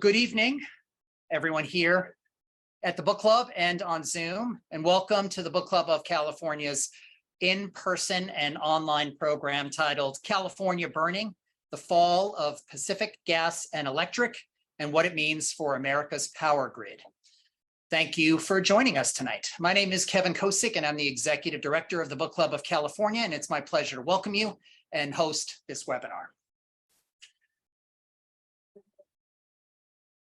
Good evening, everyone here at the book club and on Zoom, and welcome to the Book Club of California's in-person and online program titled California Burning: The Fall of Pacific Gas and Electric and What It Means for America's Power Grid. Thank you for joining us tonight. My name is Kevin Kosick, and I'm the Executive Director of the Book Club of California, and it's my pleasure to welcome you and host this webinar.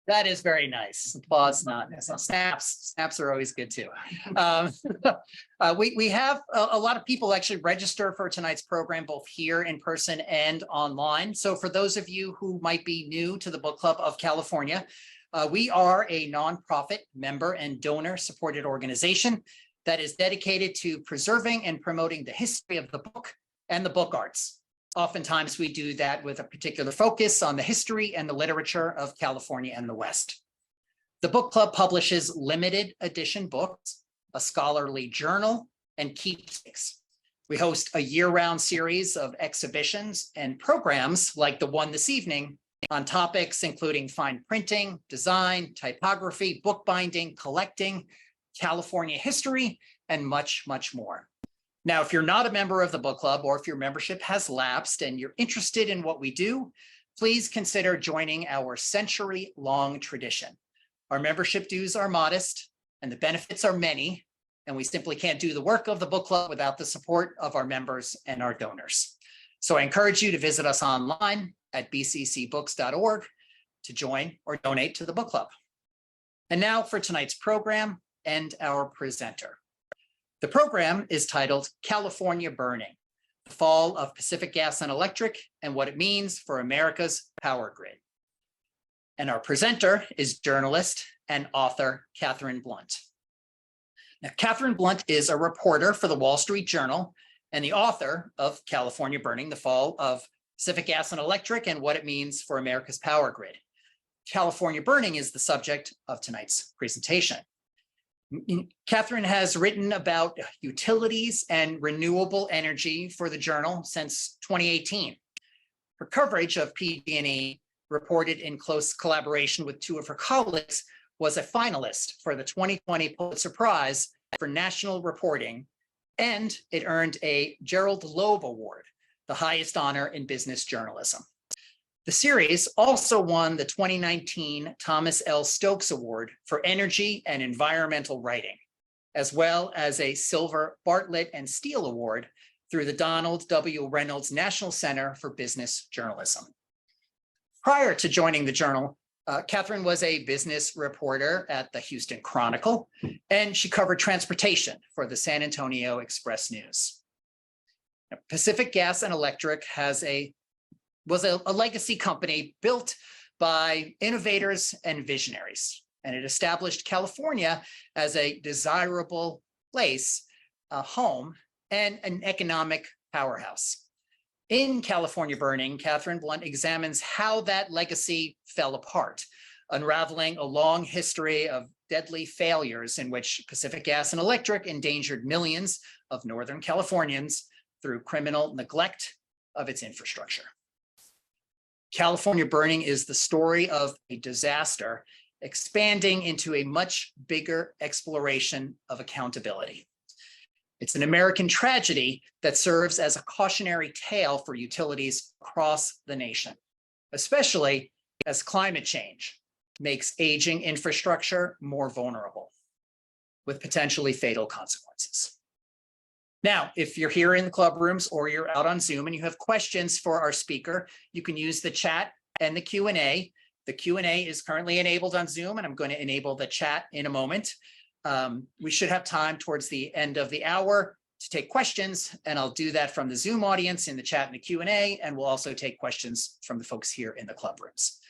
That is very nice. Applause, not snaps. Snaps are always good too. We have a lot of people actually register for tonight's program, both here in person and online. So for those of you who might be new to the Book Club of California, we are a nonprofit member and donor supported organization that is dedicated to preserving and promoting the history of the book and the book arts. Oftentimes we do that with a particular focus on the history and the literature of California and the West. The book club publishes limited edition books, a scholarly journal, and keepsakes. We host a year-round series of exhibitions and programs like the one this evening on topics including fine printing, design, typography, bookbinding, collecting, California history, and much, much more. Now, if you're not a member of the book club, or if your membership has lapsed and you're interested in what we do, please consider joining our century-long tradition. Our membership dues are modest and the benefits are many, and we simply can't do the work of the book club without the support of our members and our donors. So I encourage you to visit us online at bccbooks.org to join or donate to the book club. And now for tonight's program and our presenter. The program is titled California Burning: The Fall of Pacific Gas and Electric and What It Means for America's Power Grid. And our presenter is journalist and author Katherine Blunt. Now, Katherine Blunt is a reporter for the Wall Street Journal and the author of California Burning: The Fall of Pacific Gas and Electric and What It Means for America's Power Grid. California Burning is the subject of tonight's presentation. Katherine has written about utilities and renewable energy for the journal since 2018. Her coverage of PG&E, reported in close collaboration with two of her colleagues, was a finalist for the 2020 Pulitzer Prize for National Reporting, and it earned a Gerald Loeb Award, the highest honor in business journalism. The series also won the 2019 Thomas L. Stokes Award for Energy and Environmental Writing, as well as a Silver Bartlett and Steele Award through the Donald W. Reynolds National Center for Business Journalism. Prior to joining the journal, Katherine was a business reporter at the Houston Chronicle, and she covered transportation for the San Antonio Express News. Now, Pacific Gas and Electric was a legacy company built by innovators and visionaries, and it established California as a desirable place, a home, and an economic powerhouse. In California Burning, Katherine Blunt examines how that legacy fell apart, unraveling a long history of deadly failures in which Pacific Gas and Electric endangered millions of Northern Californians through criminal neglect of its infrastructure. California Burning is the story of a disaster expanding into a much bigger exploration of accountability. It's an American tragedy that serves as a cautionary tale for utilities across the nation, especially as climate change makes aging infrastructure more vulnerable, with potentially fatal consequences. Now, if you're here in the club rooms or you're out on Zoom and you have questions for our speaker, you can use the chat and the Q&A. The Q&A is currently enabled on Zoom, and I'm going to enable the chat in a moment. We should have time towards the end of the hour to take questions, and I'll do that from the Zoom audience in the chat and the Q&A, and we'll also take questions from the folks here in the club rooms.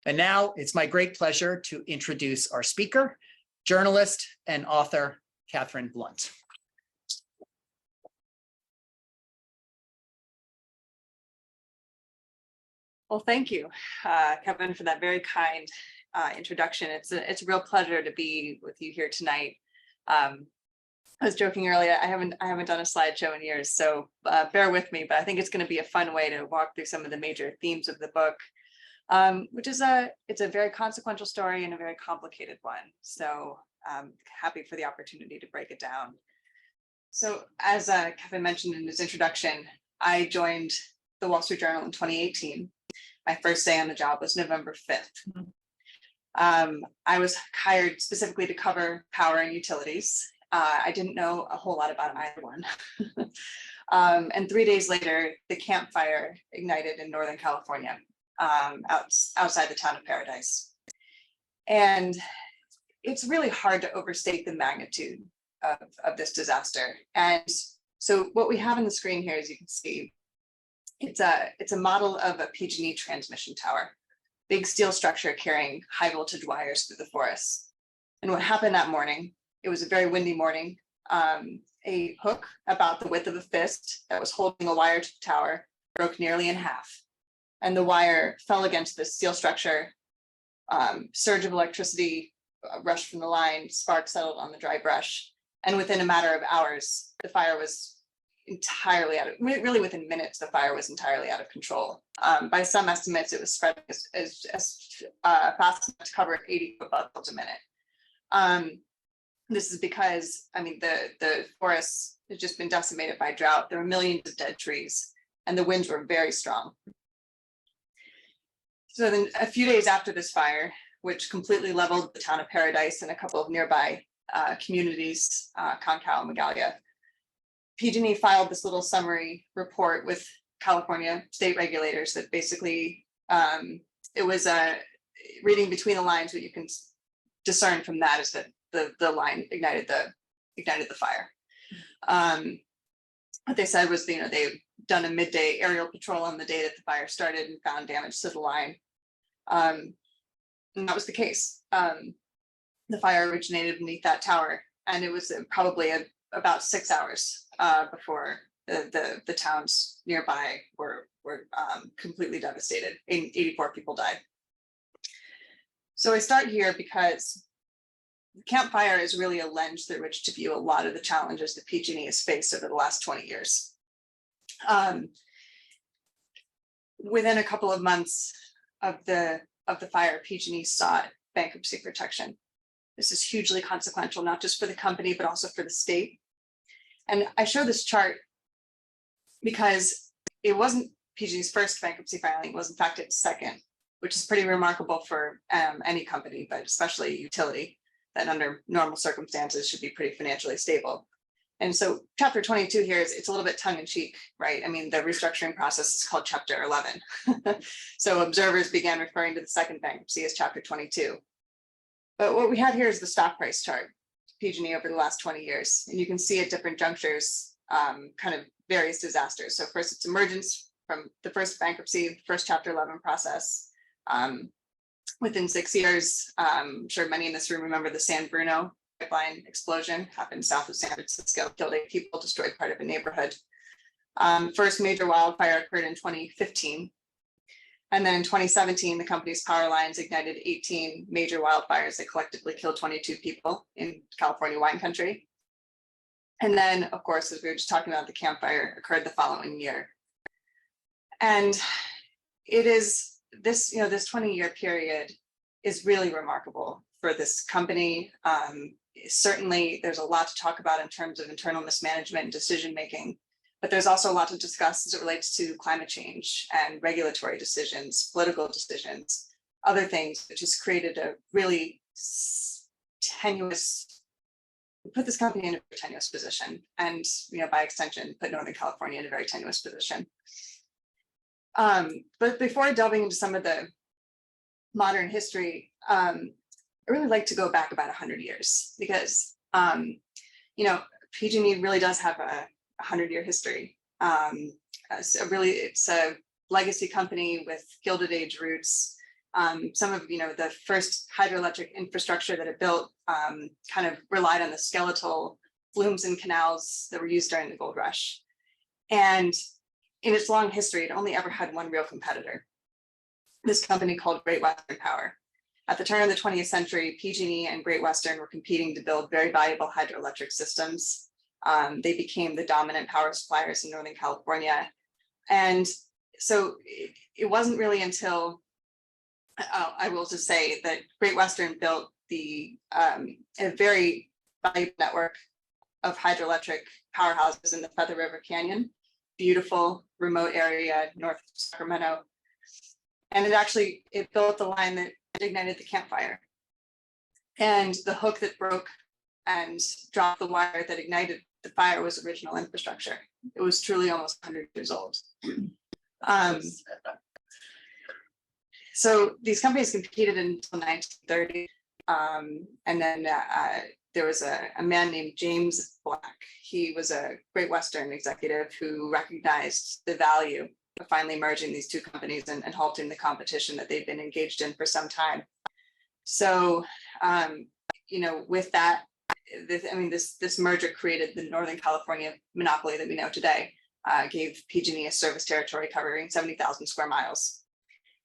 And now it's my great pleasure to introduce our speaker, journalist and author, Katherine Blunt. Well, thank you, Kevin, for that very kind introduction. It's a real pleasure to be with you here tonight. I was joking earlier, I haven't done a slideshow in years, so bear with me, but I think it's going to be a fun way to walk through some of the major themes of the book. which is it's a very consequential story and a very complicated one. So happy for the opportunity to break it down. So as Kevin mentioned in his introduction, I joined the Wall Street Journal in 2018. My first day on the job was November 5th. I was hired specifically to cover power and utilities. I didn't know a whole lot about either one. And 3 days later, the Camp Fire ignited in Northern California, outside the town of Paradise. And it's really hard to overstate the magnitude of this disaster. And so what we have on the screen here, as you can see, it's a model of a PG&E transmission tower, big steel structure carrying high voltage wires through the forest. And what happened that morning, it was a very windy morning. A hook about the width of a fist that was holding a wire to the tower broke nearly in half. And the wire fell against the steel structure. Surge of electricity rushed from the line, sparks settled on the dry brush. And within a matter of hours, the fire was entirely really within minutes, the fire was entirely out of control. By some estimates, it was spreading as fast enough to cover 80 foot bubbles a minute. This is because, I mean, the forest has just been decimated by drought. There were millions of dead trees and the winds were very strong. So then a few days after this fire, which completely leveled the town of Paradise and a couple of nearby communities, Concal and Magalia, PG&E filed this little summary report with California state regulators that basically, it was reading between the lines. What you can discern from that is that the line ignited the fire. What they said was, they've done a midday aerial patrol on the day that the fire started and found damage to the line. And that was the case. The fire originated beneath that tower, and it was probably about 6 hours before the towns nearby were completely devastated. 84 people died. So I start here because the Camp Fire is really a lens through which to view a lot of the challenges that PG&E has faced over the last 20 years. Within a couple of months of the fire, PG&E sought bankruptcy protection. This is hugely consequential, not just for the company, but also for the state. And I show this chart because it wasn't PG&E's first bankruptcy filing, it was in fact its second, which is pretty remarkable for any company, but especially a utility that under normal circumstances should be pretty financially stable. And so chapter 22 here it's a little bit tongue in cheek, right? I mean, the restructuring process is called chapter 11. So observers began referring to the second bankruptcy as chapter 22. But what we have here is the stock price chart, PG&E over the last 20 years. And you can see at different junctures, kind of various disasters. So first its emergence from the first bankruptcy, first chapter 11 process. Within 6 years, I'm sure many in this room remember the San Bruno pipeline explosion happened south of San Francisco, killed 8 people, destroyed part of a neighborhood. First major wildfire occurred in 2015. And then in 2017, the company's power lines ignited 18 major wildfires that collectively killed 22 people in California wine country. And then, of course, as we were just talking about, the Camp Fire occurred the following year. And it is this 20-year period is really remarkable for this company. Certainly, there's a lot to talk about in terms of internal mismanagement and decision-making, but there's also a lot to discuss as it relates to climate change and regulatory decisions, political decisions, other things, which has created a really tenuous, put this company in a very tenuous position, and by extension, put Northern California in a very tenuous position. But before delving into some of the modern history, I really like to go back about 100 years because, PG&E really does have a 100-year history. It's a legacy company with Gilded Age roots. Some of the first hydroelectric infrastructure that it built kind of relied on the skeletal flumes and canals that were used during the gold rush. And in its long history, it only ever had one real competitor, this company called Great Western Power. At the turn of the 20th century, PG&E and Great Western were competing to build very valuable hydroelectric systems. They became the dominant power suppliers in Northern California. And so it wasn't really until I will just say that Great Western built a very valuable network of hydroelectric powerhouses in the Feather River Canyon, beautiful remote area north of Sacramento. And it built the line that ignited the campfire. And the hook that broke and dropped the wire that ignited the fire was original infrastructure. It was truly almost 100 years old. So these companies competed until 1930. And then there was a man named James Black. He was a Great Western executive who recognized the value of finally merging these two companies and halting the competition that they've been engaged in for some time. So, with that, this merger created the Northern California monopoly that we know today, gave PG&E a service territory covering 70,000 square miles.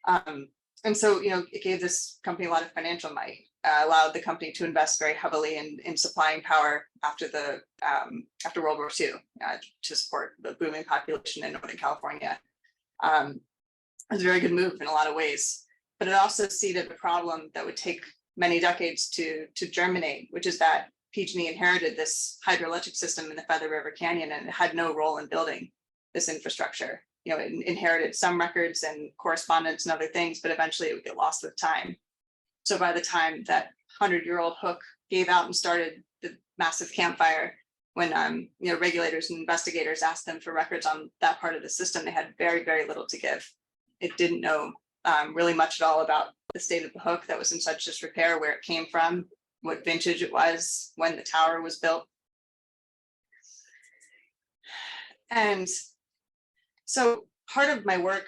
And so, it gave this company a lot of financial might, allowed the company to invest very heavily in supplying power after World War II to support the booming population in Northern California. It was a very good move in a lot of ways, but it also seeded a problem that would take many decades to germinate, which is that PG&E inherited this hydroelectric system in the Feather River Canyon and it had no role in building this infrastructure. It inherited some records and correspondence and other things, but eventually it would get lost with time. So by the time that 100-year-old hook gave out and started the massive campfire, when regulators and investigators asked them for records on that part of the system, they had very, very little to give. It didn't know really much at all about the state of the hook that was in such disrepair, where it came from, what vintage it was, when the tower was built. And so part of my work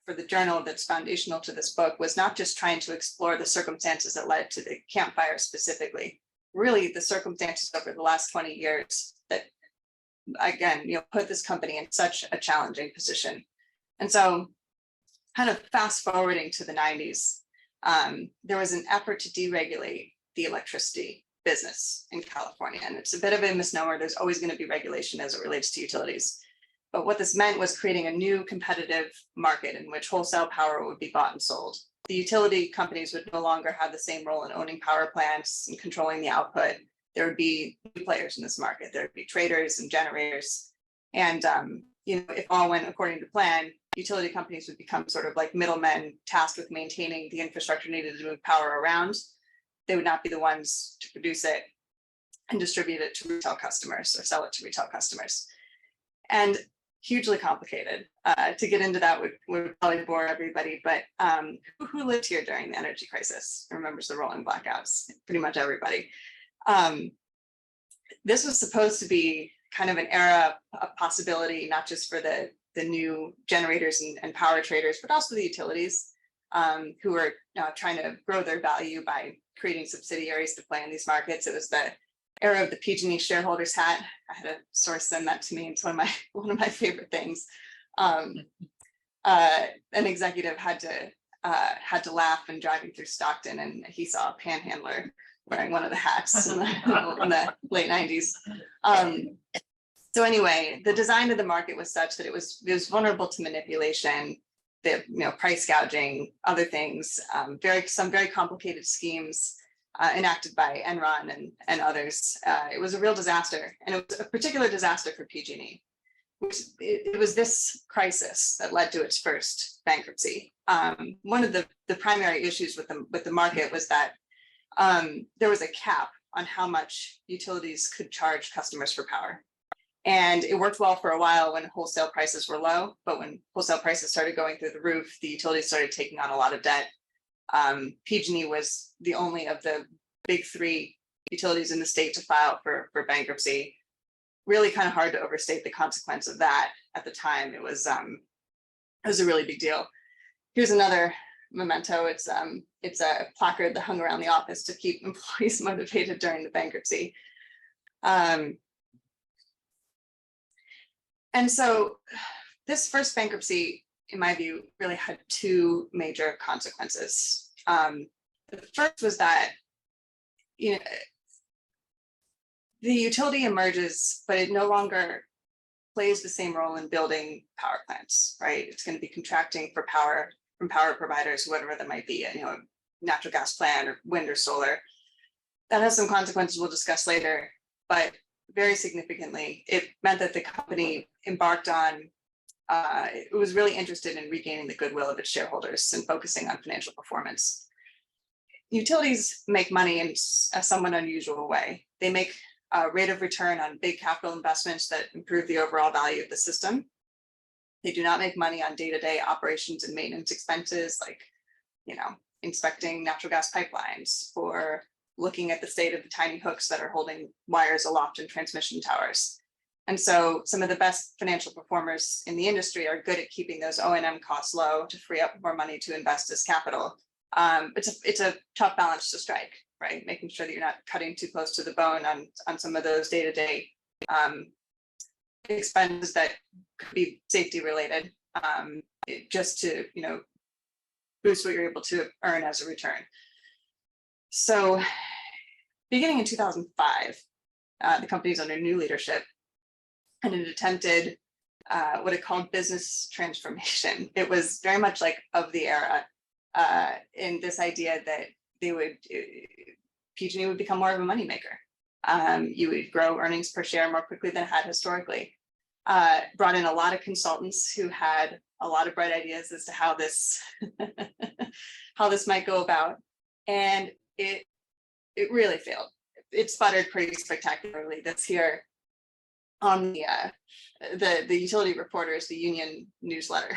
for the journal that's foundational to this book was not just trying to explore the circumstances that led to the campfire specifically, really the circumstances over the last 20 years that, again, put this company in such a challenging position. And so kind of fast forwarding to the 90s, there was an effort to deregulate the electricity business in California. And it's a bit of a misnomer. There's always going to be regulation as it relates to utilities. But what this meant was creating a new competitive market in which wholesale power would be bought and sold. The utility companies would no longer have the same role in owning power plants and controlling the output. There would be new players in this market. There would be traders and generators. And if all went according to plan, utility companies would become sort of like middlemen tasked with maintaining the infrastructure needed to move power around. They would not be the ones to produce it and distribute it to retail customers or sell it to retail customers. And hugely complicated. To get into that would probably bore everybody, but who lived here during the energy crisis remembers the rolling blackouts? Pretty much everybody. This was supposed to be kind of an era of possibility, not just for the new generators and power traders, but also the utilities who were trying to grow their value by creating subsidiaries to play in these markets. It was the era of the PG&E shareholders hat. I had a source send that to me. It's one of my favorite things. An executive had to laugh and driving through Stockton, and he saw a panhandler wearing one of the hats in the late 90s. So anyway, the design of the market was such that it was vulnerable to manipulation, price gouging, other things, some very complicated schemes enacted by Enron and others. It was a real disaster, and it was a particular disaster for PG&E. It was this crisis that led to its first bankruptcy. One of the primary issues with the market was that there was a cap on how much utilities could charge customers for power. And it worked well for a while when wholesale prices were low, but when wholesale prices started going through the roof, the utilities started taking on a lot of debt. PG&E was the only of the big three utilities in the state to file for bankruptcy. Really kind of hard to overstate the consequence of that at the time. It was a really big deal. Here's another memento. It's a placard that hung around the office to keep employees motivated during the bankruptcy. And so this first bankruptcy, in my view, really had two major consequences. The first was that, the utility emerges, but it no longer plays the same role in building power plants, right? It's going to be contracting for power from power providers, whatever that might be, natural gas plant or wind or solar. That has some consequences we'll discuss later, but very significantly, it meant that the company embarked on, it was really interested in regaining the goodwill of its shareholders and focusing on financial performance. Utilities make money in a somewhat unusual way. They make a rate of return on big capital investments that improve the overall value of the system. They do not make money on day-to-day operations and maintenance expenses, like, inspecting natural gas pipelines or looking at the state of the tiny hooks that are holding wires aloft in transmission towers. And so some of the best financial performers in the industry are good at keeping those O&M costs low to free up more money to invest as capital. It's a tough balance to strike, right? Making sure that you're not cutting too close to the bone on some of those day-to-day expenses that could be safety related, just to boost what you're able to earn as a return. So beginning in 2005, the company's under new leadership, and it attempted what it called business transformation. It was very much like of the era, in this idea that PG&E would become more of a moneymaker. You would grow earnings per share more quickly than it had historically. Brought in a lot of consultants who had a lot of bright ideas as to how this might go about, and it really failed. It sputtered pretty spectacularly. That's here on the utility reporters, the union newsletter.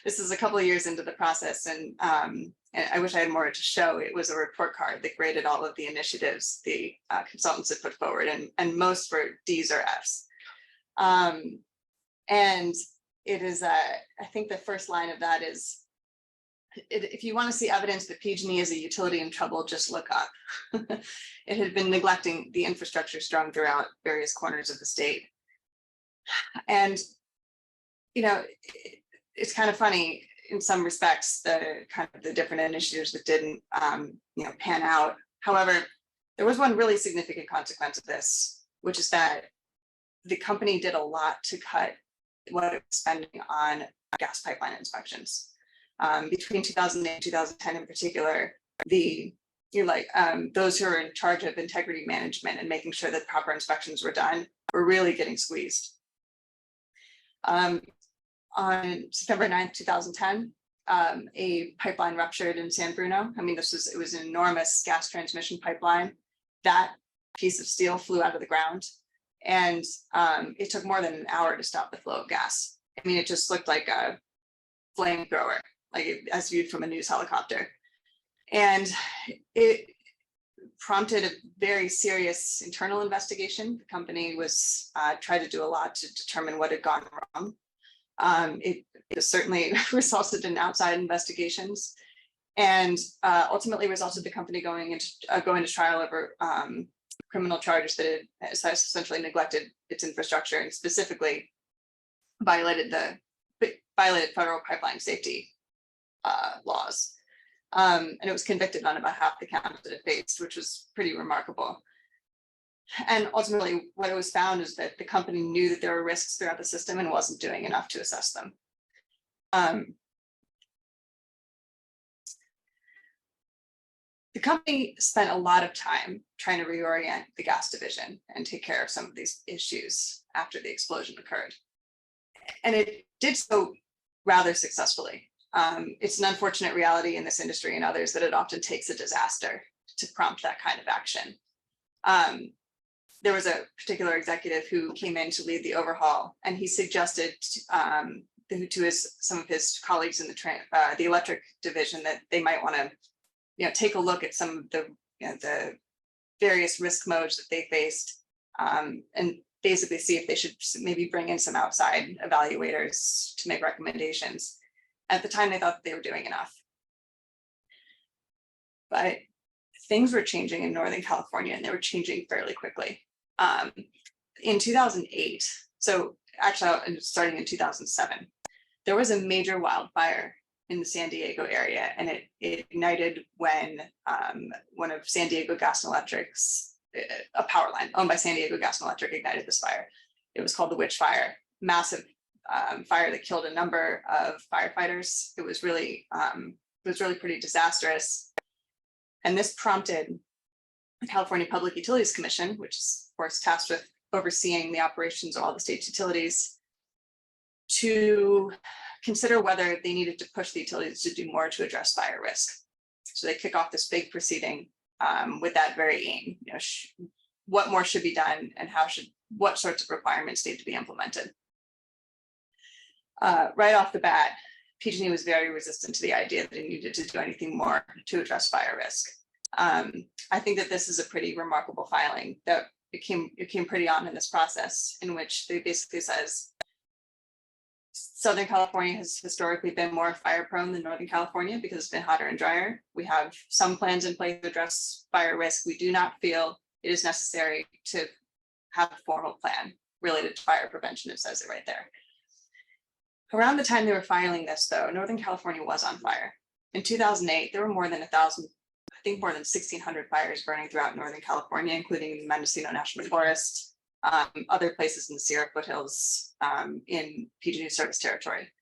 This is a couple of years into the process, and I wish I had more to show. It was a report card that graded all of the initiatives the consultants had put forward, and most were D's or F's. And it is, I think the first line of that is, if you want to see evidence that PG&E is a utility in trouble, just look up. It had been neglecting the infrastructure strung throughout various corners of the state. And, it's kind of funny in some respects, the different initiatives that didn't, pan out. However, there was one really significant consequence of this, which is that the company did a lot to cut what it was spending on gas pipeline inspections. Between 2008 and 2010 in particular, those who are in charge of integrity management and making sure that proper inspections were done were really getting squeezed. On September 9th, 2010, a pipeline ruptured in San Bruno. It was an enormous gas transmission pipeline. That piece of steel flew out of the ground, and it took more than an hour to stop the flow of gas. It just looked like a flamethrower, as viewed from a news helicopter. And it prompted a very serious internal investigation. The company was tried to do a lot to determine what had gone wrong. It certainly resulted in outside investigations, and ultimately resulted the company going into trial over criminal charges that it essentially neglected its infrastructure and specifically violated federal pipeline safety laws. And it was convicted on about half the counts that it faced, which was pretty remarkable. And ultimately, what it was found is that the company knew that there were risks throughout the system and wasn't doing enough to assess them. The company spent a lot of time trying to reorient the gas division and take care of some of these issues after the explosion occurred. And it did so rather successfully. It's an unfortunate reality in this industry and others that it often takes a disaster to prompt that kind of action. There was a particular executive who came in to lead the overhaul, and he suggested to some of his colleagues in the electric division that they might want to take a look at some of the various risk modes that they faced, and basically see if they should maybe bring in some outside evaluators to make recommendations. At the time, they thought that they were doing enough. But things were changing in Northern California, and they were changing fairly quickly. In 2008, so actually starting in 2007, there was a major wildfire in the San Diego area, and it ignited when one of San Diego Gas and Electric's, a power line owned by San Diego Gas and Electric, ignited this fire. It was called the Witch Fire. Massive fire that killed a number of firefighters. It was really pretty disastrous. And this prompted the California Public Utilities Commission, which is of course tasked with overseeing the operations of all the state's utilities, to consider whether they needed to push the utilities to do more to address fire risk. So they kick off this big proceeding with that very aim. You know, what more should be done, and what sorts of requirements need to be implemented. Right off the bat, PG&E was very resistant to the idea that it needed to do anything more to address fire risk. I think that this is a pretty remarkable filing that it came pretty on in this process, in which they basically says Southern California has historically been more fire prone than Northern California because it's been hotter and drier. We have some plans in place to address fire risk. We do not feel it is necessary to have a formal plan related to fire prevention. It says it right there. Around the time they were filing this, though, Northern California was on fire. In 2008, there were more than 1,000, I think more than 1,600 fires burning throughout Northern California, including the Mendocino National Forest, other places in the Sierra foothills, in PG&E service territory.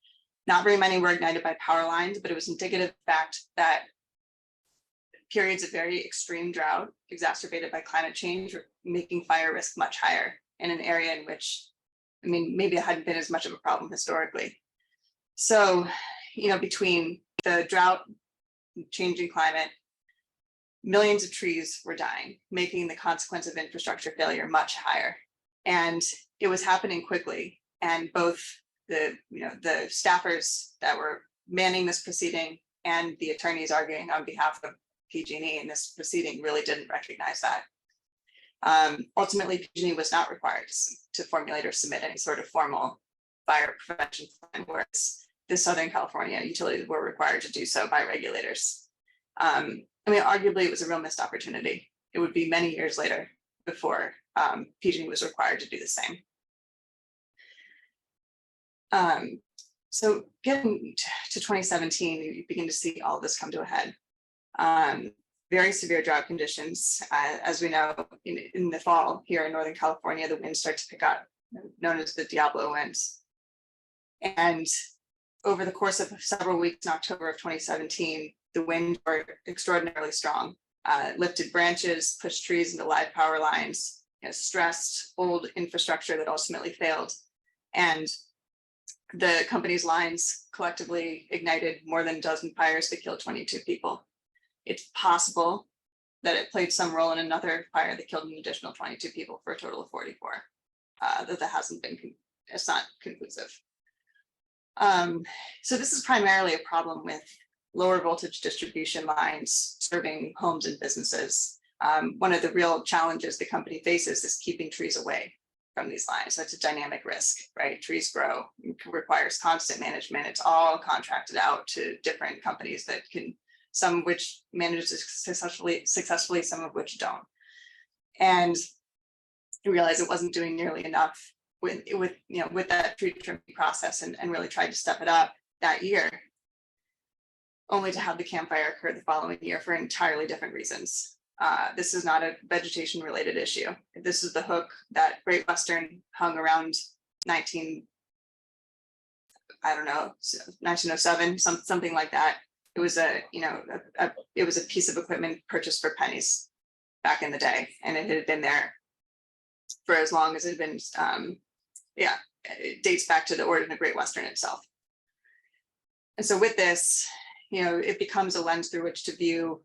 Not very many were ignited by power lines, but it was indicative of the fact that periods of very extreme drought exacerbated by climate change were making fire risk much higher in an area in which, I mean, maybe it hadn't been as much of a problem historically. So, you know, between the drought, changing climate, millions of trees were dying, making the consequence of infrastructure failure much higher. And it was happening quickly. And both the staffers that were manning this proceeding and the attorneys arguing on behalf of PG&E in this proceeding really didn't recognize that. Ultimately, PG&E was not required to formulate or submit any sort of formal fire prevention plan, whereas the Southern California utilities were required to do so by regulators. I mean, arguably, it was a real missed opportunity. It would be many years later before PG&E was required to do the same. So getting to 2017, you begin to see all this come to a head. Very severe drought conditions. As we know, in the fall here in Northern California, the winds start to pick up, known as the Diablo winds. And over the course of several weeks in October of 2017, the winds were extraordinarily strong. Lifted branches, pushed trees into live power lines, stressed old infrastructure that ultimately failed. And the company's lines collectively ignited more than a dozen fires that killed 22 people. It's possible that it played some role in another fire that killed an additional 22 people for a total of 44. That hasn't been, it's not conclusive. So this is primarily a problem with lower voltage distribution lines serving homes and businesses. One of the real challenges the company faces is keeping trees away from these lines. That's a dynamic risk, right? Trees grow, it requires constant management. It's all contracted out to different companies that can, some of which manage successfully, some of which don't. And I realized it wasn't doing nearly enough with that tree trimming process, and really tried to step it up that year, only to have the campfire occur the following year for entirely different reasons. This is not a vegetation related issue. This is the hook that Great Western hung around 1907, something like that. It was it was a piece of equipment purchased for pennies back in the day, and it had been there for as long as it had been. It dates back to the origin of Great Western itself. And so with this, it becomes a lens through which to view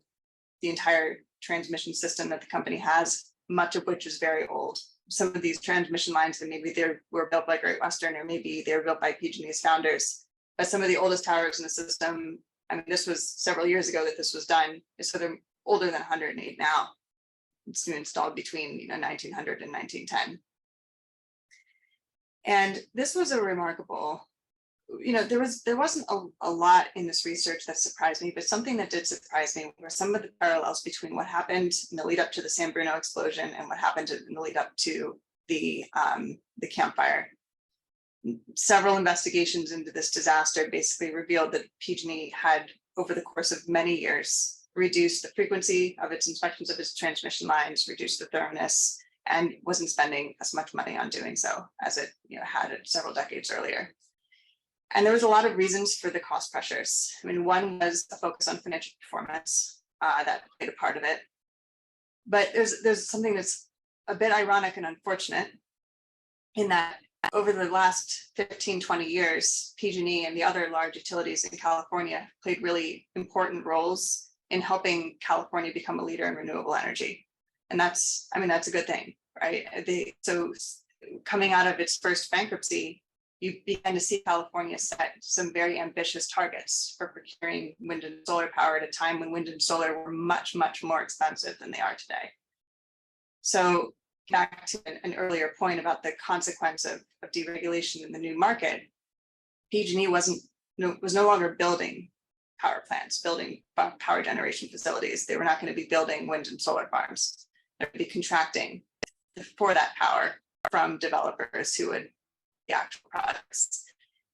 the entire transmission system that the company has, much of which is very old. Some of these transmission lines, that maybe they were built by Great Western, or maybe they were built by PG&E's founders, but some of the oldest towers in the system, I mean, this was several years ago that this was done, so they're older than 108 now. It's been installed between 1900 and 1910. And this was a remarkable, there wasn't a lot in this research that surprised me, but something that did surprise me were some of the parallels between what happened in the lead up to the San Bruno explosion and what happened in the lead up to the campfire. Several investigations into this disaster basically revealed that PG&E had, over the course of many years, reduced the frequency of its inspections of its transmission lines, reduced the thoroughness, and wasn't spending as much money on doing so as it had several decades earlier. And there was a lot of reasons for the cost pressures. I mean, one was a focus on financial performance that played a part of it. But there's something that's a bit ironic and unfortunate in that over the last 15, 20 years, PG&E and the other large utilities in California played really important roles in helping California become a leader in renewable energy. And that's a good thing, right? So coming out of its first bankruptcy, you began to see California set some very ambitious targets for procuring wind and solar power at a time when wind and solar were much, much more expensive than they are today. So back to an earlier point about the consequence of deregulation in the new market, PG&E was no longer building power plants, building power generation facilities. They were not going to be building wind and solar farms. They would be contracting for that power from developers who would the actual products.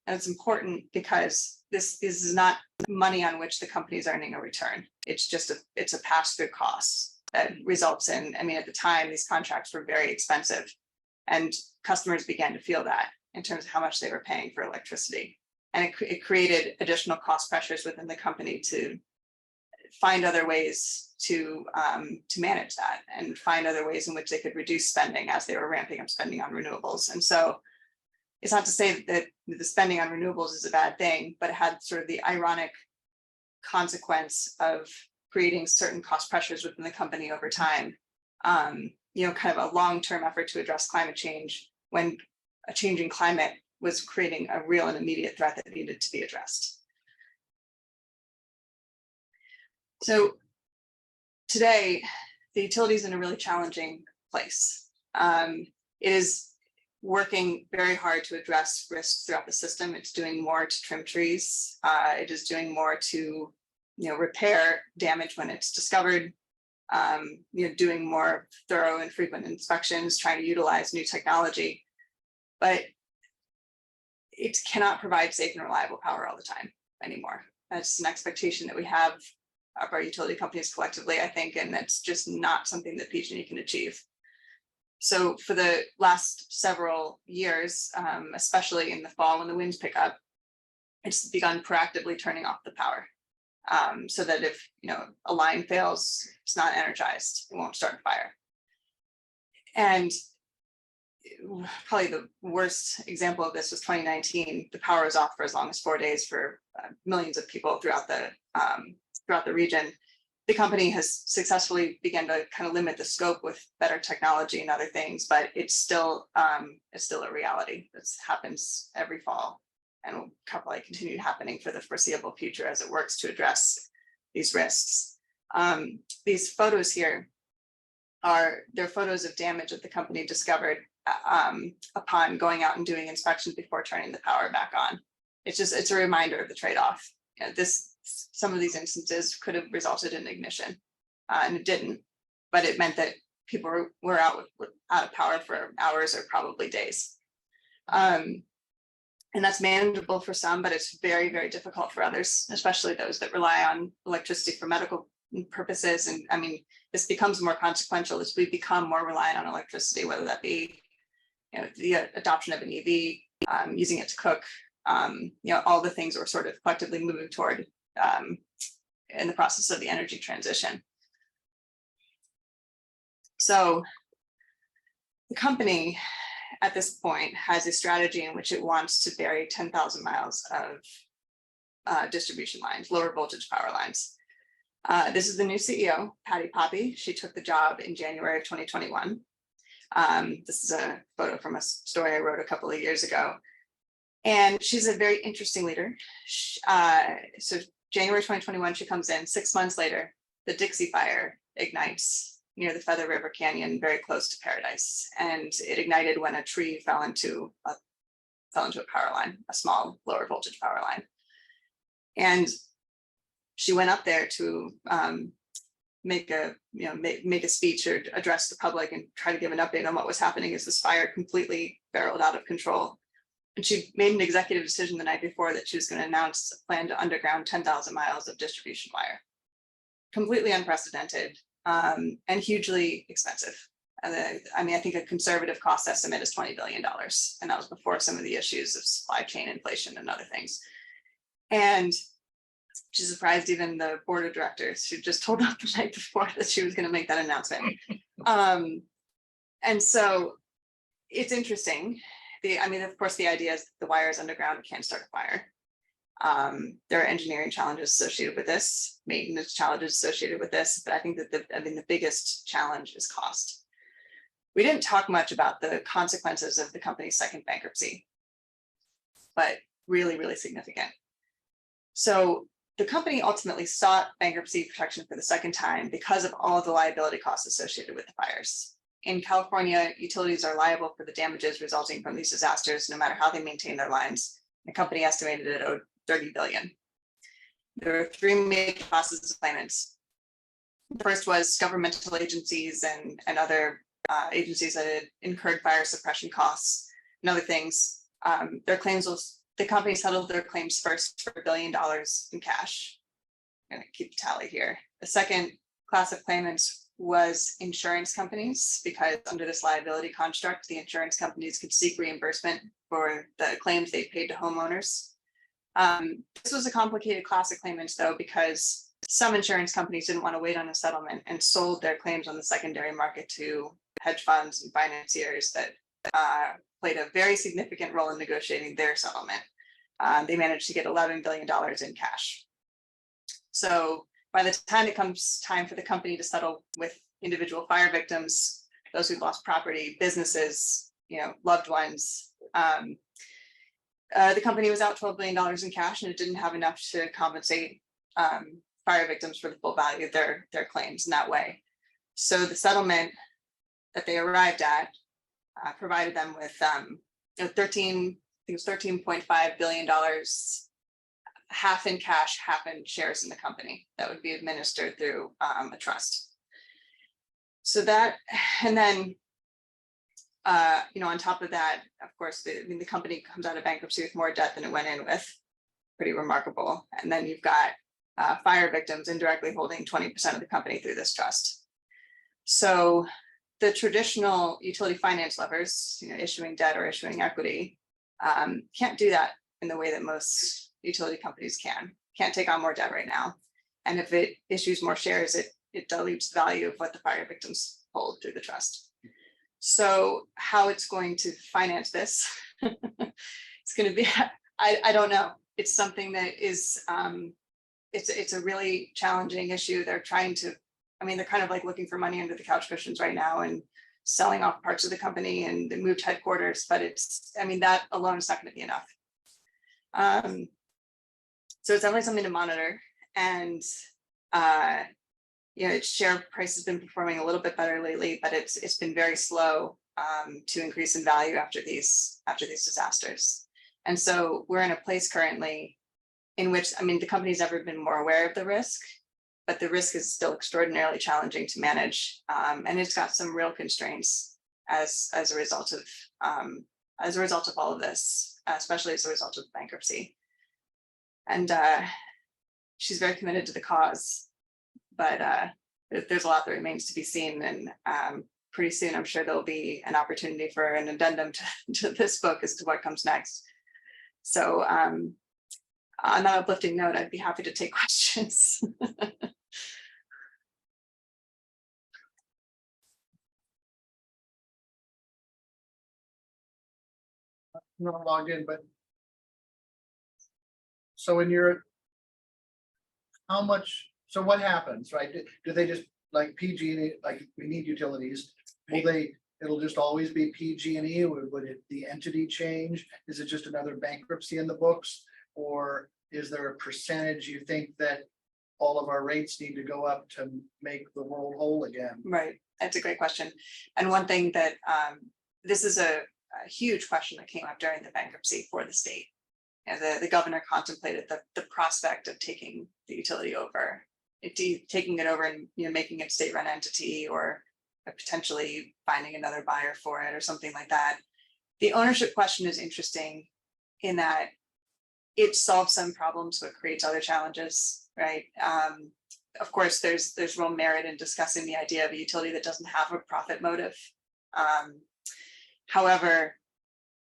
And it's important because this is not money on which the company is earning a return. It's just it's a pass-through cost that results in, at the time, these contracts were very expensive and customers began to feel that in terms of how much they were paying for electricity. And it created additional cost pressures within the company to find other ways to manage that and find other ways in which they could reduce spending as they were ramping up spending on renewables. And so it's not to say that the spending on renewables is a bad thing, but it had sort of the ironic consequence of creating certain cost pressures within the company over time. Kind of a long-term effort to address climate change when a changing climate was creating a real and immediate threat that needed to be addressed. So today, the utility is in a really challenging place. It is working very hard to address risks throughout the system. It's doing more to trim trees. It is doing more to repair damage when it's discovered, doing more thorough and frequent inspections, trying to utilize new technology. But it cannot provide safe and reliable power all the time anymore. That's an expectation that we have of our utility companies collectively, I think, and that's just not something that PG&E can achieve. So for the last several years, especially in the fall when the winds pick up, it's begun proactively turning off the power so that if a line fails, it's not energized, it won't start a fire. And probably the worst example of this was 2019. The power was off for as long as 4 days for millions of people throughout the region. The company has successfully begun to kind of limit the scope with better technology and other things, but it's still a reality. This happens every fall and will probably continue happening for the foreseeable future as it works to address these risks. These photos here they're photos of damage that the company discovered upon going out and doing inspections before turning the power back on. It's a reminder of the trade-off. Some of these instances could have resulted in ignition, and it didn't, but it meant that people were out of power for hours or probably days. And that's manageable for some, but it's very, very difficult for others, especially those that rely on electricity for medical purposes. And this becomes more consequential as we become more reliant on electricity, whether that be the adoption of an EV, using it to cook, all the things we're sort of collectively moving toward in the process of the energy transition. So the company at this point has a strategy in which it wants to bury 10,000 miles of distribution lines, lower voltage power lines. This is the new CEO, Patty Poppe. She took the job in January of 2021. This is a photo from a story I wrote a couple of years ago. And she's a very interesting leader. So January 2021, she comes in. 6 months later, the Dixie Fire ignites near the Feather River Canyon, very close to Paradise. And it ignited when a tree fell into a power line, a small lower voltage power line. And she went up there to make a speech or address the public and try to give an update on what was happening as this fire completely barreled out of control. And she made an executive decision the night before that she was going to announce a plan to underground 10,000 miles of distribution wire. Completely unprecedented and hugely expensive I mean, I think a conservative cost estimate is $20 billion. And that was before some of the issues of supply chain inflation and other things. And she surprised even the board of directors, who just told us the night before that she was going to make that announcement. And so it's interesting. I mean, of course, the idea is the wire is underground, it can't start a fire. There are engineering challenges associated with this, maintenance challenges associated with this, but I think that the biggest challenge is cost. We didn't talk much about the consequences of the company's second bankruptcy, but really, really significant. So the company ultimately sought bankruptcy protection for the second time because of all of the liability costs associated with the fires. In California, utilities are liable for the damages resulting from these disasters, no matter how they maintain their lines. The company estimated it owed $30 billion. There are three major classes of claimants. The first was governmental agencies and other agencies that had incurred fire suppression costs and other things. The company settled their claims first for $1 billion in cash. I'm going to keep the tally here. The second class of claimants was insurance companies, because under this liability construct, the insurance companies could seek reimbursement for the claims they paid to homeowners. This was a complicated class of claimants, though, because some insurance companies didn't want to wait on a settlement and sold their claims on the secondary market to hedge funds and financiers that played a very significant role in negotiating their settlement. They managed to get $11 billion in cash. So by the time it comes time for the company to settle with individual fire victims, those who've lost property, businesses, loved ones, the company was out $12 billion in cash, and it didn't have enough to compensate fire victims for the full value of their claims in that way. So the settlement that they arrived at provided them with $13.5 billion, half in cash, half in shares in the company that would be administered through a trust. So that, and then on top of that, of course, the company comes out of bankruptcy with more debt than it went in with. Pretty remarkable. And then you've got fire victims indirectly holding 20% of the company through this trust. So the traditional utility finance levers, issuing debt or issuing equity, can't do that in the way that most utility companies can't take on more debt right now. And if it issues more shares, it dilutes the value of what the fire victims hold through the trust. So how it's going to finance this, it's going to be, I don't know. It's something that is, it's a really challenging issue. They're trying to, they're kind of like looking for money under the couch cushions right now and selling off parts of the company and they moved headquarters, but that alone is not going to be enough. So it's definitely something to monitor. And its share price has been performing a little bit better lately, but it's been very slow to increase in value after these disasters. And so we're in a place currently in which, the company's never been more aware of the risk, but the risk is still extraordinarily challenging to manage. And it's got some real constraints as a result of all of this, especially as a result of bankruptcy. And she's very committed to the cause, but there's a lot that remains to be seen. And pretty soon, I'm sure there'll be an opportunity for an addendum to this book as to what comes next. So on that uplifting note, I'd be happy to take questions. I'm not logged in, but so so what happens, right? Do they just, like PG&E, like we need utilities, it'll just always be PG&E? Would the entity change? Is it just another bankruptcy in the books? Or is there a percentage you think that all of our rates need to go up to make the world whole again? Right, that's a great question. And one thing that, this is a huge question that came up during the bankruptcy for the state. The governor contemplated the prospect of taking the utility over, taking it over and making it a state-run entity, or potentially finding another buyer for it or something like that. The ownership question is interesting in that it solves some problems but creates other challenges, right? of course, there's real merit in discussing the idea of a utility that doesn't have a profit motive. However,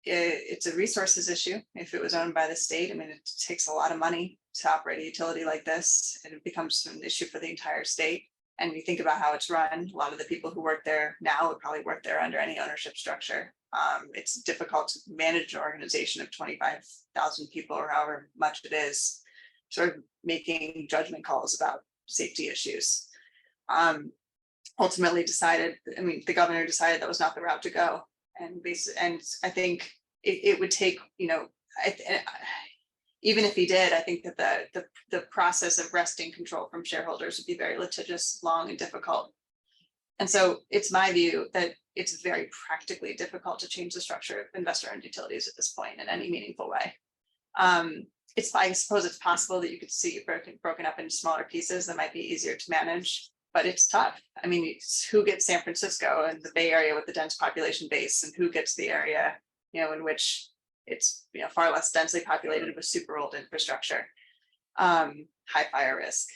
it's a resources issue. If it was owned by the state, I mean, it takes a lot of money to operate a utility like this, and it becomes an issue for the entire state. And you think about how it's run, a lot of the people who work there now would probably work there under any ownership structure. It's difficult to manage an organization of 25,000 people or however much it is, sort of making judgment calls about safety issues. Ultimately decided, I mean, the governor decided that was not the route to go. And I think it would take, you know, even if he did, I think that the process of wresting control from shareholders would be very litigious, long, and difficult. And so it's my view that it's very practically difficult to change the structure of investor-owned utilities at this point in any meaningful way. I suppose it's possible that you could see it broken up into smaller pieces that might be easier to manage, but it's tough. I mean, it's who gets San Francisco and the Bay Area with the dense population base, and who gets the area, you know, in which it's, you know, far less densely populated with super old infrastructure, high fire risk.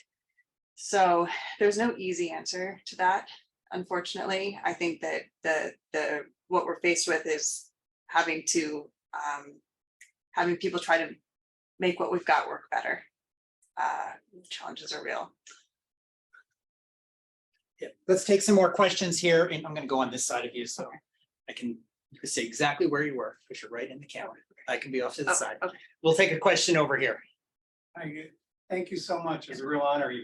So there's no easy answer to that. Unfortunately, I think that what we're faced with is having people try to make what we've got work better. Challenges are real. Yeah, let's take some more questions here, and I'm going to go on this side of you so I can say exactly where you were, because you're right in the camera. I can be off to the side. Okay. We'll take a question over here. Thank you so much. It's a real honor. You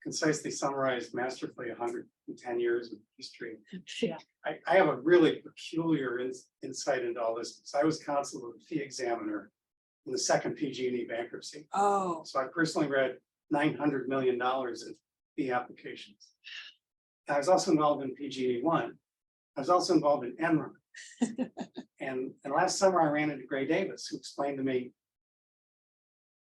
concisely summarized masterfully 110 years of history. Yeah. I have a really peculiar insight into all this. So I was counsel of the fee examiner in the second PG&E bankruptcy. Oh, So I personally read $900 million of fee applications. I was also involved in PG&E 1. I was also involved in Enron. And last summer I ran into Gray Davis, who explained to me,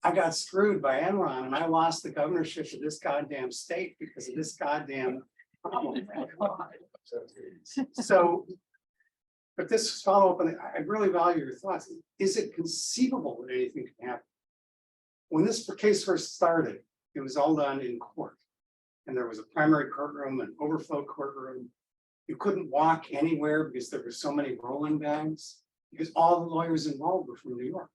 I got screwed by Enron and I lost the governorship of this goddamn state because of this goddamn problem. So, but this follow-up, and I really value your thoughts. Is it conceivable that anything can happen? When this case first started, it was all done in court. And there was a primary courtroom, an overflow courtroom. You couldn't walk anywhere because there were so many rolling bags, because all the lawyers involved were from New York.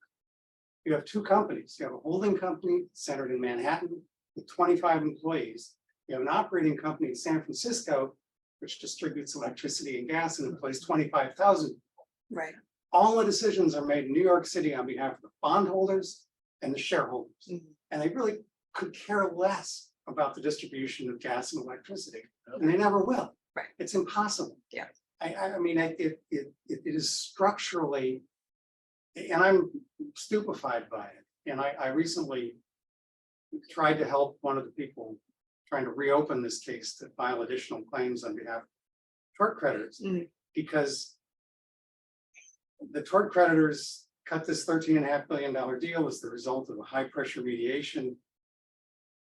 You have two companies. You have a holding company centered in Manhattan with 25 employees. You have an operating company in San Francisco, which distributes electricity and gas and employs 25,000. right. All the decisions are made in New York City on behalf of the bondholders and the shareholders. Mhm. And they really could care less about the distribution of gas and electricity, and they never will. Right. It's impossible. Yeah. I mean, it is structurally, and I'm stupefied by it. And I recently tried to help one of the people trying to reopen this case to file additional claims on behalf of tort creditors, because the tort creditors cut this $13.5 billion deal as the result of a high pressure mediation.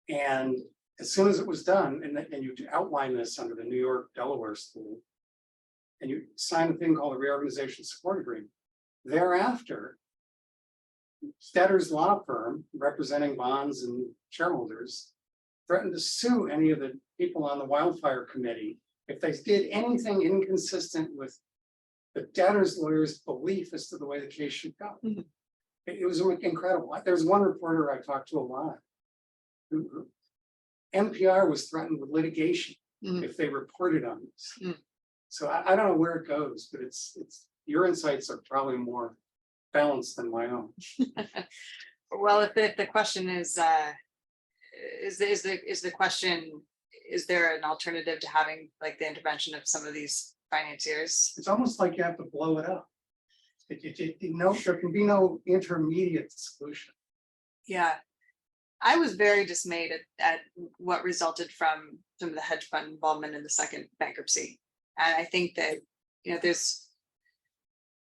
And as soon as it was done, and you outline this under the New York Delaware school, and you sign a thing called a reorganization support agreement. Thereafter, Stetter's law firm representing bonds and shareholders threatened to sue any of the people on the wildfire committee if they did anything inconsistent with the debtor's lawyer's belief as to the way the case should go. Mhm. It was incredible. There's one reporter I talked to a lot who NPR was threatened with litigation if they reported on this. So I don't know where it goes, but it's your insights are probably more balanced than my own. Well, if the question is the question, is there an alternative to having like the intervention of some of these financiers? It's almost like you have to blow it up. There can be no intermediate solution. Yeah. I was very dismayed at what resulted from some of the hedge fund involvement in the second bankruptcy. And I think that, you know, there's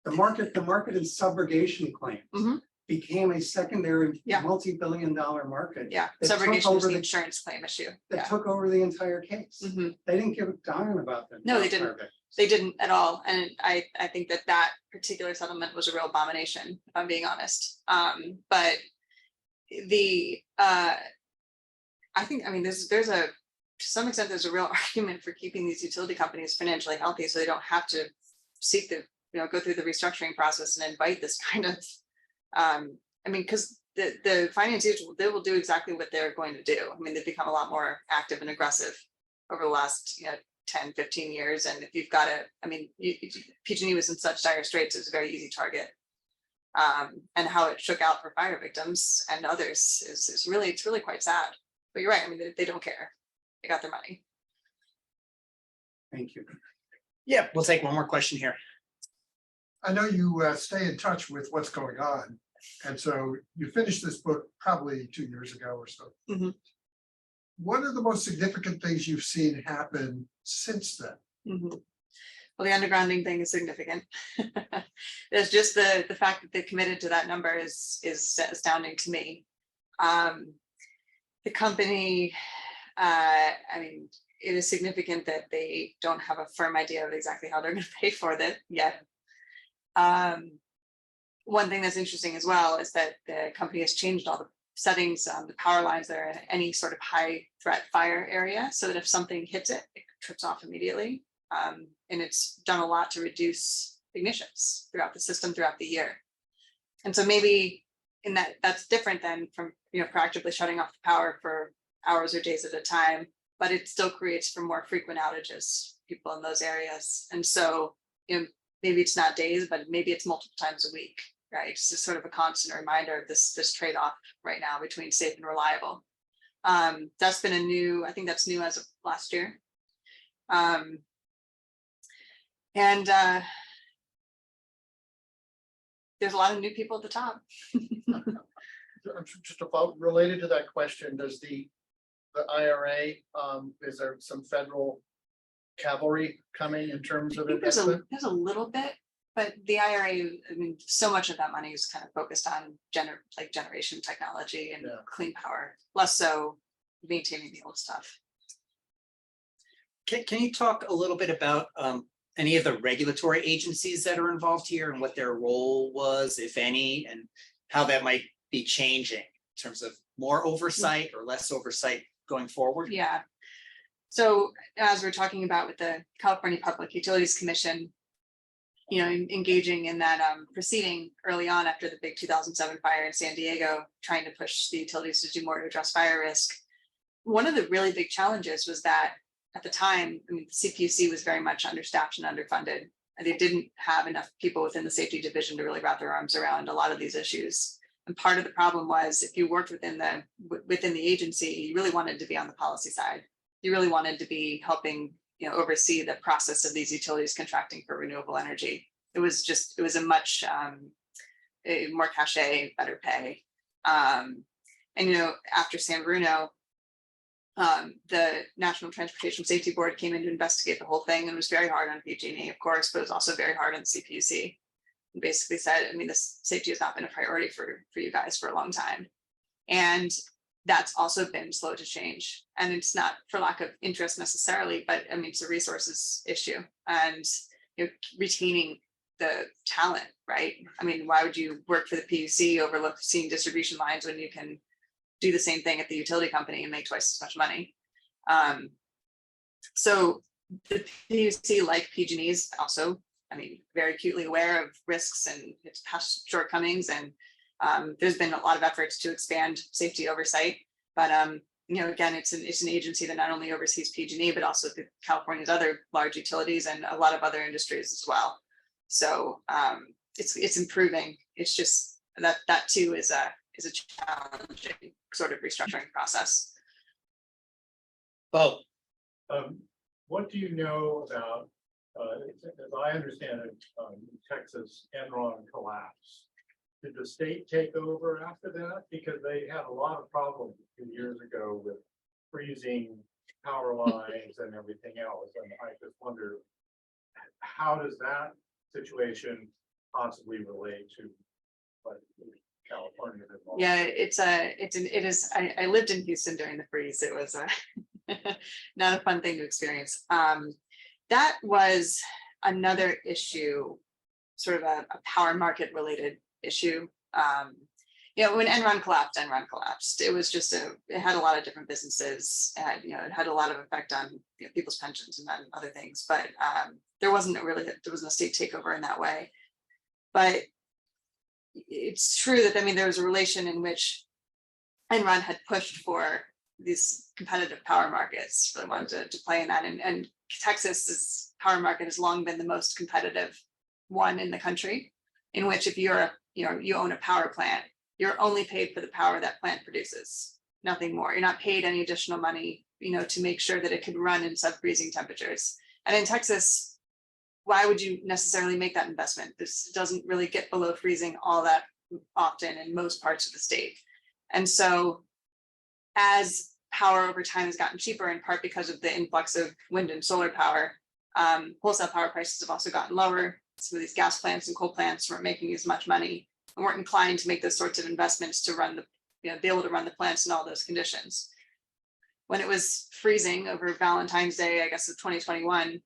The market and subrogation claims became a secondary multi-billion-dollar market. yeah, that took subrogation was over the insurance claim issue. that Yeah. took over the entire case. Mhm. They didn't give a darn about them. No, they didn't. They didn't at all. And I think that particular settlement was a real abomination, if I'm being honest. But I think, I mean, there's a, to some extent, there's a real argument for keeping these utility companies financially healthy, so they don't have to seek the, go through the restructuring process and invite this kind of, I mean, because the financiers, they will do exactly what they're going to do. I mean, they've become a lot more active and aggressive over the last, 10, 15 years. And if you've got a, I mean, PG&E was in such dire straits, it was a very easy target. And how it shook out for fire victims and others is really, it's really quite sad. But you're right, I mean, they don't care. They got their money. Thank you. Yeah, we'll take one more question here. I know you stay in touch with what's going on. And so you finished this book probably 2 years ago or so. Mhm. What are the most significant things you've seen happen since then? Mhm. Well, the undergrounding thing is significant. There's just the fact that they committed to that number is astounding to me. The company, I mean, it is significant that they don't have a firm idea of exactly how they're going to pay for that yet. One thing that's interesting as well is that the company has changed all the settings, the power lines that are in any sort of high threat fire area, so that if something hits it, it trips off immediately. And it's done a lot to reduce ignitions throughout the system throughout the year. And so maybe in that's different than from proactively shutting off the power for hours or days at a time, but it still creates for more frequent outages people in those areas. And so maybe it's not days, but maybe it's multiple times a week, right? It's just sort of a constant reminder of this trade-off right now between safe and reliable. That's been I think that's new as of last year. And there's a lot of new people at the top. Just about related to that question, does the IRA, is there some federal cavalry coming in terms of investment? There's a little bit, but the IRA, I mean, so much of that money is kind of focused on generation technology and clean power, less so maintaining the old stuff. Can you talk a little bit about any of the regulatory agencies that are involved here and what their role was, if any, and how that might be changing in terms of more oversight or less oversight going forward? Yeah. So as we're talking about with the California Public Utilities Commission, engaging in that proceeding early on after the big 2007 fire in San Diego, trying to push the utilities to do more to address fire risk. One of the really big challenges was that at the time, I mean, the CPUC was very much understaffed and underfunded, and they didn't have enough people within the safety division to really wrap their arms around a lot of these issues. And part of the problem was if you worked within the agency, you really wanted to be on the policy side. You really wanted to be helping, oversee the process of these utilities contracting for renewable energy. It was a much more cachet, better pay. And after San Bruno, the National Transportation Safety Board came in to investigate the whole thing, and was very hard on PG&E, of course, but it was also very hard on the CPUC. And basically said, I mean, this safety has not been a priority for you guys for a long time. And that's also been slow to change. And it's not for lack of interest necessarily, but I mean, it's a resources issue and retaining the talent, right? I mean, why would you work for the PUC, overseeing distribution lines when you can do the same thing at the utility company and make twice as much money? So the PUC, like PG&E, is also, I mean, very acutely aware of risks and its past shortcomings. And there's been a lot of efforts to expand safety oversight. But again, it's an agency that not only oversees PG&E, but also California's other large utilities and a lot of other industries as well. So it's improving. It's just that too is a challenging sort of restructuring process. Bo. What do you know about, as I understand it, Texas Enron collapse? Did the state take over after that? Because they had a lot of problems a few years ago with freezing power lines and everything else. And I just wonder, how does that situation possibly relate to what California is involved? Yeah, it is. I lived in Houston during the freeze. It was not a fun thing to experience. That was another issue, sort of a power market related issue. Yeah, when Enron collapsed. It was just it had a lot of different businesses, and it had a lot of effect on people's pensions and then other things. But there wasn't a state takeover in that way. But it's true that there was a relation in which Enron had pushed for these competitive power markets. Really wanted to play in that, and Texas's power market has long been the most competitive one in the country. In which, if you own a power plant, you're only paid for the power that plant produces, nothing more. You're not paid any additional money, to make sure that it could run in sub-freezing temperatures. And in Texas, why would you necessarily make that investment? This doesn't really get below freezing all that often in most parts of the state. And so as power over time has gotten cheaper, in part because of the influx of wind and solar power, wholesale power prices have also gotten lower. Some of these gas plants and coal plants weren't making as much money and weren't inclined to make those sorts of investments to run be able to run the plants in all those conditions. When it was freezing over Valentine's Day, I guess of 2021,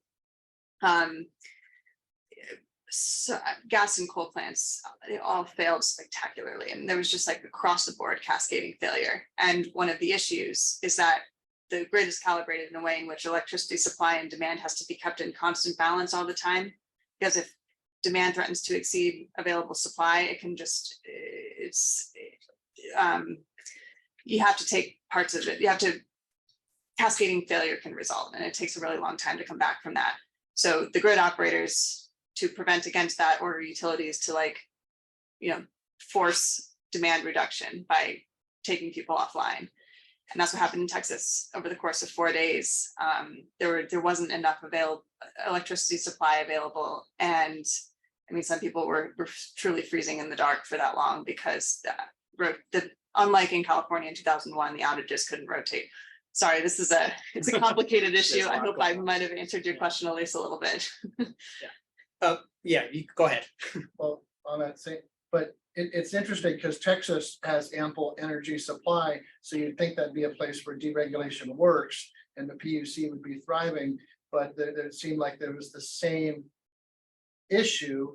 so gas and coal plants, they all failed spectacularly. And there was just across the board cascading failure. And one of the issues is that the grid is calibrated in a way in which electricity supply and demand has to be kept in constant balance all the time. Because if demand threatens to exceed available supply, it can just, you have to take parts of it. Cascading failure can result, and it takes a really long time to come back from that. So the grid operators, to prevent against that, order utilities to force demand reduction by taking people offline. And that's what happened in Texas over the course of 4 days. There wasn't enough electricity supply available. And some people were truly freezing in the dark for that long because unlike in California in 2001, the outages couldn't rotate. Sorry, it's a complicated issue. I hope I might have answered your question, at least a little bit. Yeah, you go ahead. Well, on that same, but it's interesting because Texas has ample energy supply. So you'd think that'd be a place where deregulation works and the PUC would be thriving, but it seemed like there was the same issue,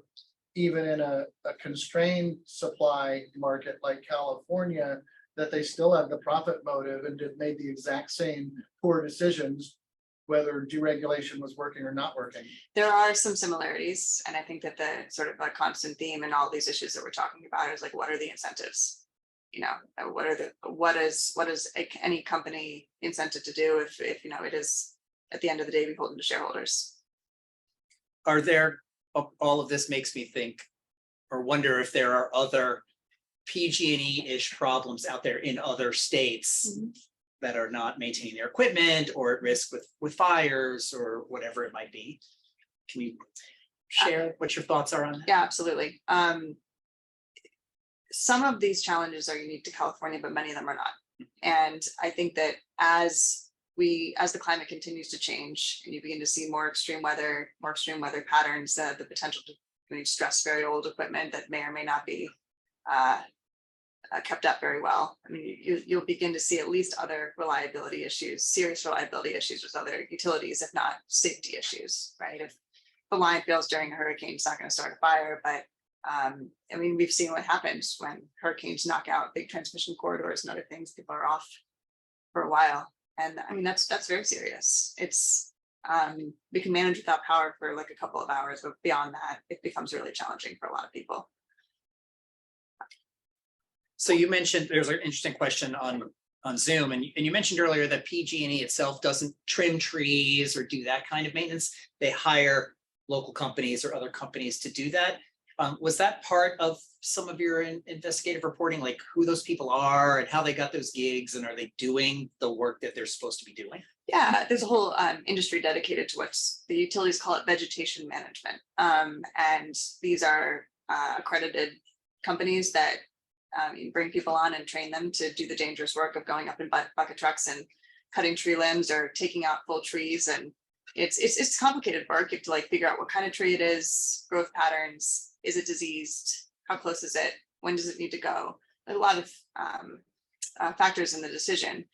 even in a constrained supply market like California, that they still had the profit motive and made the exact same poor decisions, whether deregulation was working or not working. There are some similarities. And I think that the sort of a constant theme in all these issues that we're talking about is what are the incentives? What is any company incentive to do if it is at the end of the day beholden to shareholders? All of this makes me think or wonder if there are other PG&E-ish problems out there in other states that are not maintaining their equipment or at risk with fires or whatever it might be. Can you share what your thoughts are on that? Yeah, absolutely. Some of these challenges are unique to California, but many of them are not. And I think that as the climate continues to change and you begin to see more extreme weather patterns, the potential to stress very old equipment that may or may not be kept up very well. You'll begin to see at least other reliability issues, serious reliability issues with other utilities, if not safety issues, right? If the line fails during a hurricane, it's not going to start a fire, but we've seen what happens when hurricanes knock out big transmission corridors and other things. People are off for a while. And that's very serious. It's we can manage without power for a couple of hours, but beyond that, it becomes really challenging for a lot of people. So you mentioned there's an interesting question on Zoom, and you mentioned earlier that PG&E itself doesn't trim trees or do that kind of maintenance. They hire local companies or other companies to do that. Was that part of some of your investigative reporting, like who those people are and how they got those gigs, and are they doing the work that they're supposed to be doing? Yeah, there's a whole industry dedicated to what's the utilities call it vegetation management. And these are accredited companies that you bring people on and train them to do the dangerous work of going up in bucket trucks and cutting tree limbs or taking out full trees. And it's complicated work. You have to figure out what kind of tree it is, growth patterns, is it diseased, how close is it, when does it need to go? There's a lot of factors in the decision.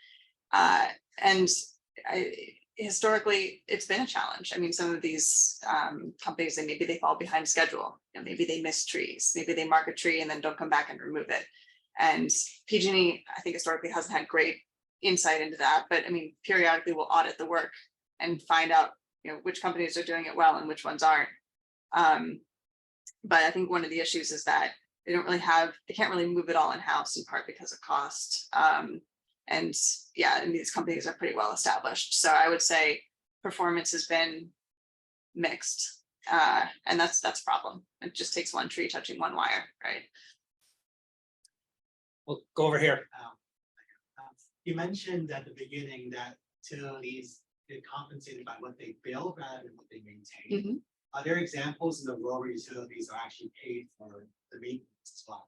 Historically, it's been a challenge. Some of these companies, maybe they fall behind schedule. Maybe they miss trees. Maybe they mark a tree and then don't come back and remove it. And PG&E, I think historically hasn't had great insight into that, but I mean, periodically we'll audit the work and find out, which companies are doing it well and which ones aren't. But I think one of the issues is that they can't really move it all in-house, in part because of cost. And these companies are pretty well established. So I would say performance has been mixed. And that's a problem. It just takes one tree touching one wire, right? We'll go over here. You mentioned at the beginning that utilities get compensated by what they build rather than what they maintain. Mhm. Are there examples in the world where utilities are actually paid for the maintenance as well?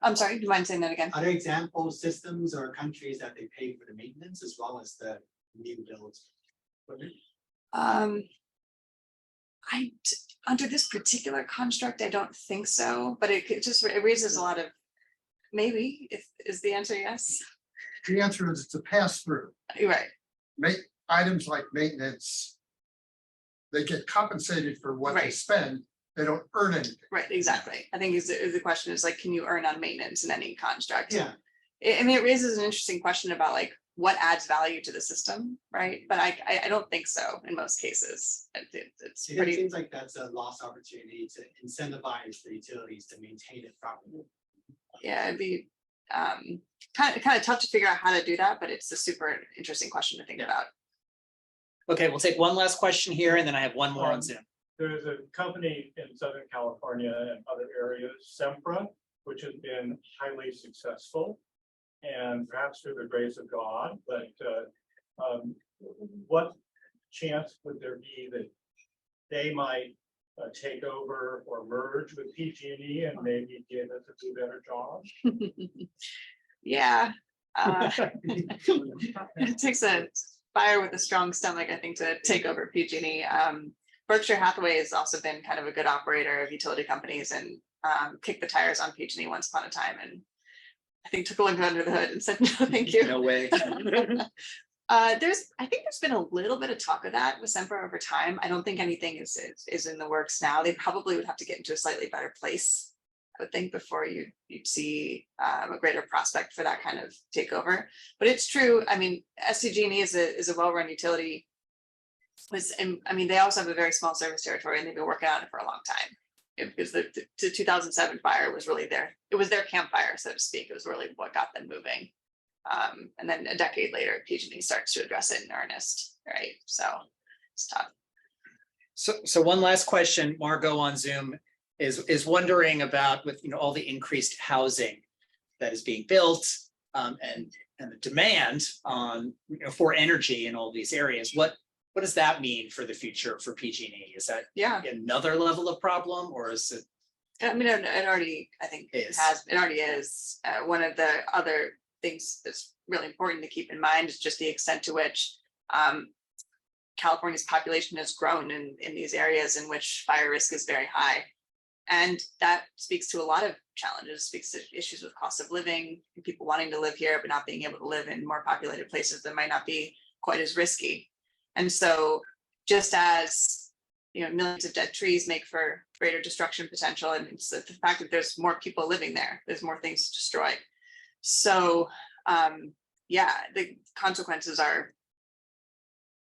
I'm sorry, do you mind saying that again? Are there examples, systems or countries that they pay for the maintenance as well as the new builds? Under this particular construct, I don't think so, but it raises a lot of, maybe, is the answer yes? The answer is it's a pass through. You're right. Make items like maintenance. They get compensated for what they Right. spend. They don't earn anything. Right, exactly. I think the question is like, can you earn on maintenance in any construct? Yeah, I mean, it raises an interesting question about like what adds value to the system, right? But I don't think so in most cases. It's it pretty, seems like that's a lost opportunity to incentivize the utilities to maintain it properly. yeah, it'd be kind of tough to figure out how to do that, but it's a super interesting question to think about. Okay, we'll take one last question here and then I have one more on Zoom. There's a company in Southern California and other areas, Sempra, which has been highly successful. And perhaps through the grace of God, but what chance would there be that they might take over or merge with PG&E and maybe give us a few better jobs? Yeah. It takes a fire with a strong stomach, I think, to take over PG&E. Berkshire Hathaway has also been kind of a good operator of utility companies and kicked the tires on PG&E once upon a time, and I think took a look under the hood and said, no, thank you. No way. I think there's been a little bit of talk of that with Sempra over time. I don't think anything is in the works now. They probably would have to get into a slightly better place, I would think, before you'd see a greater prospect for that kind of takeover. But it's true. I mean, SCG&E is a well-run utility. I mean, they also have a very small service territory, and they've been working on it for a long time. Because the 2007 fire was really it was their campfire, so to speak. It was really what got them moving. And then a decade later, PG&E starts to address it in earnest, right? So it's tough. So one last question, Margot on Zoom is wondering about with all the increased housing that is being built and the demand on for energy in all these areas. What does that mean for the future for PG&E? Is that another level of problem, or is it? I mean, it already, I think it already is. One of the other things that's really important to keep in mind is just the extent to which California's population has grown in these areas in which fire risk is very high. And that speaks to a lot of challenges, speaks to issues with cost of living, people wanting to live here, but not being able to live in more populated places that might not be quite as risky. And so just as millions of dead trees make for greater destruction potential, and it's the fact that there's more people living there, there's more things to destroy. So the consequences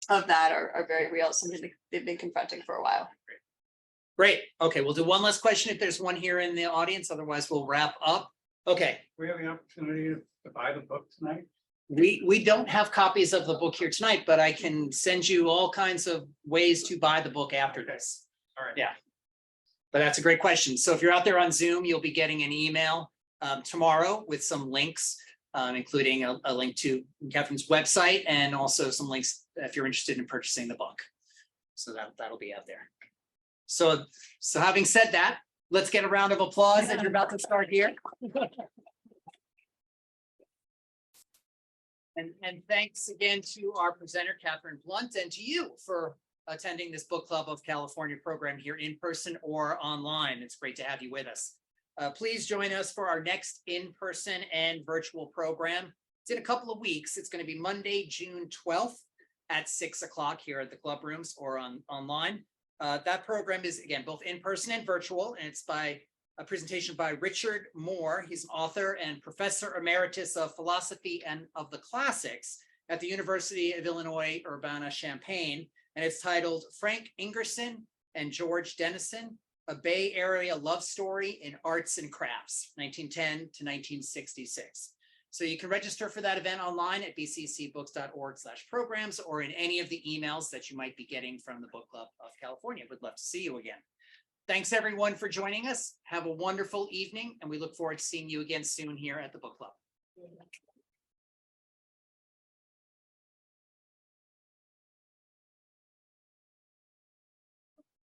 of that are very real, something they've been confronting for a while. Great. Okay, we'll do one last question if there's one here in the audience, otherwise we'll wrap up. Okay. We have the opportunity to buy the book tonight. We don't have copies of the book here tonight, but I can send you all kinds of ways to buy the book after this. All right. Yeah. But that's a great question. So if you're out there on Zoom, you'll be getting an email tomorrow with some links, including a link to Catherine's website and also some links if you're interested in purchasing the book. So that'll be out there. So having said that, let's get a round of applause as you're about to start here. And thanks again to our presenter, Katherine Blunt, and to you for attending this Book Club of California program here in person or online. It's great to have you with us. Please join us for our next in-person and virtual program. It's in a couple of weeks. It's going to be Monday, June 12th at 6 o'clock here at the club rooms or online. That program is, again, both in person and virtual, and it's by a presentation by Richard Moore. He's an author and professor emeritus of philosophy and of the classics at the University of Illinois, Urbana-Champaign. And it's titled Frank Ingerson and George Dennison, A Bay Area Love Story in Arts and Crafts, 1910 to 1966. So you can register for that event online at bccbooks.org/programs or in any of the emails that you might be getting from the Book Club of California. We'd love to see you again. Thanks everyone for joining us. Have a wonderful evening, and we look forward to seeing you again soon here at the Book Club.